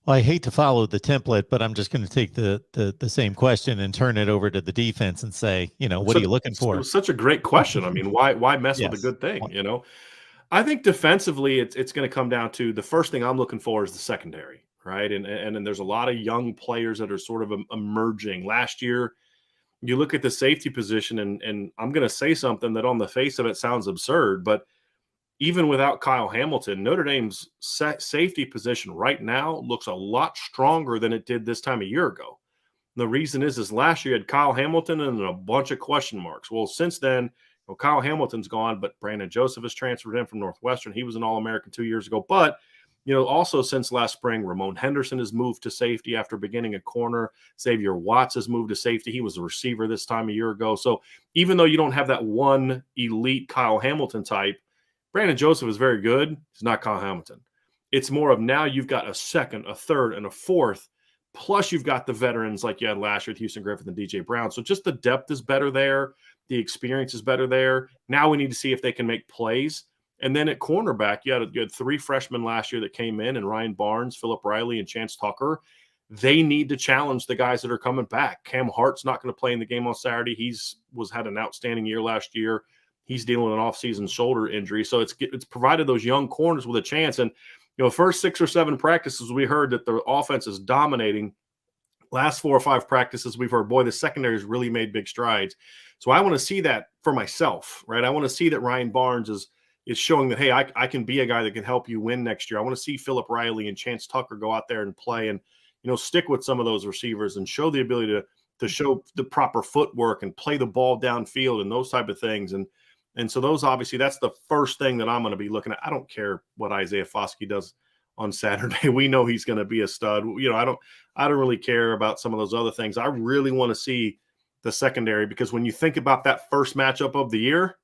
Well, I hate to follow the template, but I'm just going to take the same question and turn it over to the defense and say, what are So you looking it for? was such a great question. I mean, why mess with a Yes. good thing, I think defensively, it's going to come down to the first thing I'm looking for is the secondary, right? And there's a lot of young players that are sort of emerging. Last year, you look at the safety position, and I'm going to say something that on the face of it sounds absurd, but even without Kyle Hamilton, Notre Dame's safety position right now looks a lot stronger than it did this time a year ago. The reason is last year you had Kyle Hamilton and a bunch of question marks. Well, since then, Kyle Hamilton's gone, but Brandon Joseph has transferred in from Northwestern. He was an All-American 2 years ago. But, also since last spring, Ramon Henderson has moved to safety after beginning a corner. Xavier Watts has moved to safety. He was a receiver this time a year ago. So even though you don't have that one elite Kyle Hamilton type, Brandon Joseph is very good. He's not Kyle Hamilton. It's more of now you've got a second, a third, and a fourth. Plus, you've got the veterans like you had last year with Houston Griffith and DJ Brown. So just the depth is better there. The experience is better there. Now we need to see if they can make plays. And then at cornerback, you had 3 freshmen last year that came in, and Ryan Barnes, Philip Riley, and Chance Tucker. They need to challenge the guys that are coming back. Cam Hart's not going to play in the game on Saturday. Had an outstanding year last year. He's dealing with an off-season shoulder injury. So it's provided those young corners with a chance. And first 6 or 7 practices, we heard that the offense is dominating. Last 4 or 5 practices, we've heard, boy, the secondary has really made big strides. So I want to see that for myself, right? I want to see that Ryan Barnes is showing that, hey, I can be a guy that can help you win next year. I want to see Philip Riley and Chance Tucker go out there and play and, stick with some of those receivers and show the ability to show the proper footwork and play the ball downfield and those type of things. And so those, obviously, that's the first thing that I'm going to be looking at. I don't care what Isaiah Foskey does on Saturday. We know he's going to be a stud. I don't really care about some of those other things. I really want to see the secondary, because when you think about that first matchup of the year,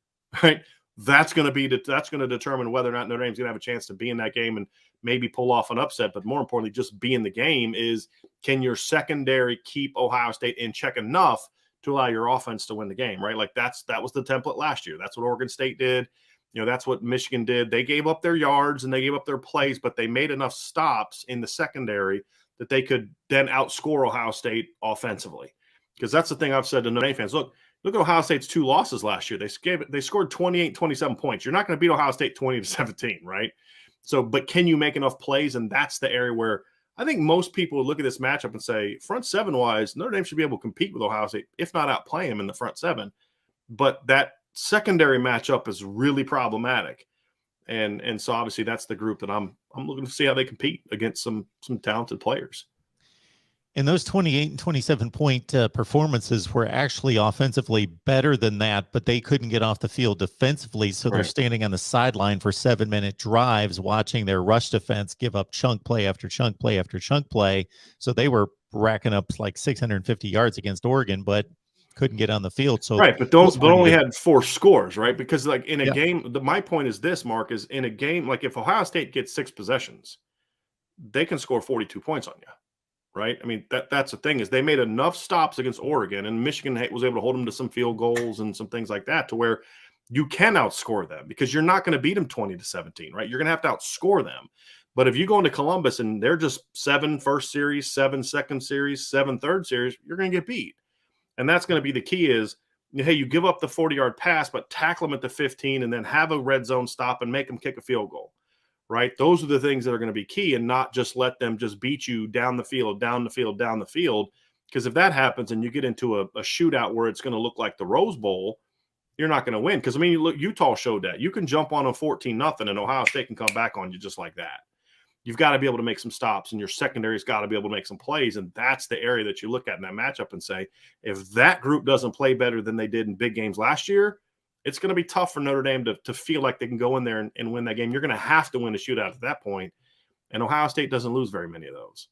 right, that's going to determine whether or not Notre Dame's going to have a chance to be in that game and maybe pull off an upset. But more importantly, just be in the game is, can your secondary keep Ohio State in check enough to allow your offense to win the game, right? Like that was the template last year. That's what Oregon State did. That's what Michigan did. They gave up their yards and they gave up their plays, but they made enough stops in the secondary that they could then outscore Ohio State offensively. Because that's the thing I've said to Notre Dame fans. Look at Ohio State's 2 losses last year. They scored 28, 27 points. You're not going to beat Ohio State 20-17, right? So, but can you make enough plays? And that's the area where I think most people would look at this matchup and say, front 7-wise, Notre Dame should be able to compete with Ohio State, if not outplay them in the front 7. But that secondary matchup is really problematic. And so obviously that's the group that I'm looking to see how they compete against some talented players. And those 28 and 27 point performances were actually offensively better than that, but they couldn't get off the field defensively. So they're standing on the sideline for 7-minute drives, watching their rush defense give up chunk play after chunk play after chunk play. So they were racking up like 650 yards against Oregon, but couldn't get on the field. So right, but only had 4 scores, right? Because like in a game, my point is this, Mark, is in a game, like if Ohio State gets 6 possessions, they can score 42 points on you. Right. I mean, that's the thing, is they made enough stops against Oregon, and Michigan was able to hold them to some field goals and some things like that to where you can outscore them, because you're not going to beat them 20-17, right? You're going to have to outscore them. But if you go into Columbus and they're just 7 first series, 7 second series, 7 third series, you're going to get beat. And that's going to be the key is, hey, you give up the 40-yard pass, but tackle them at the 15 and then have a red zone stop and make them kick a field goal. Right? Those are the things that are going to be key, and not just let them just beat you down the field. Because if that happens and you get into a shootout where it's going to look like the Rose Bowl, you're not going to win. Because, I mean, look, Utah showed that. You can jump on a 14-0 and Ohio State can come back on you just like that. You've got to be able to make some stops, and your secondary's got to be able to make some plays. And that's the area that you look at in that matchup and say, if that group doesn't play better than they did in big games last year, it's going to be tough for Notre Dame to feel like they can go in there and win that game. You're going to have to win a shootout at that point, and Ohio State doesn't lose very many of those.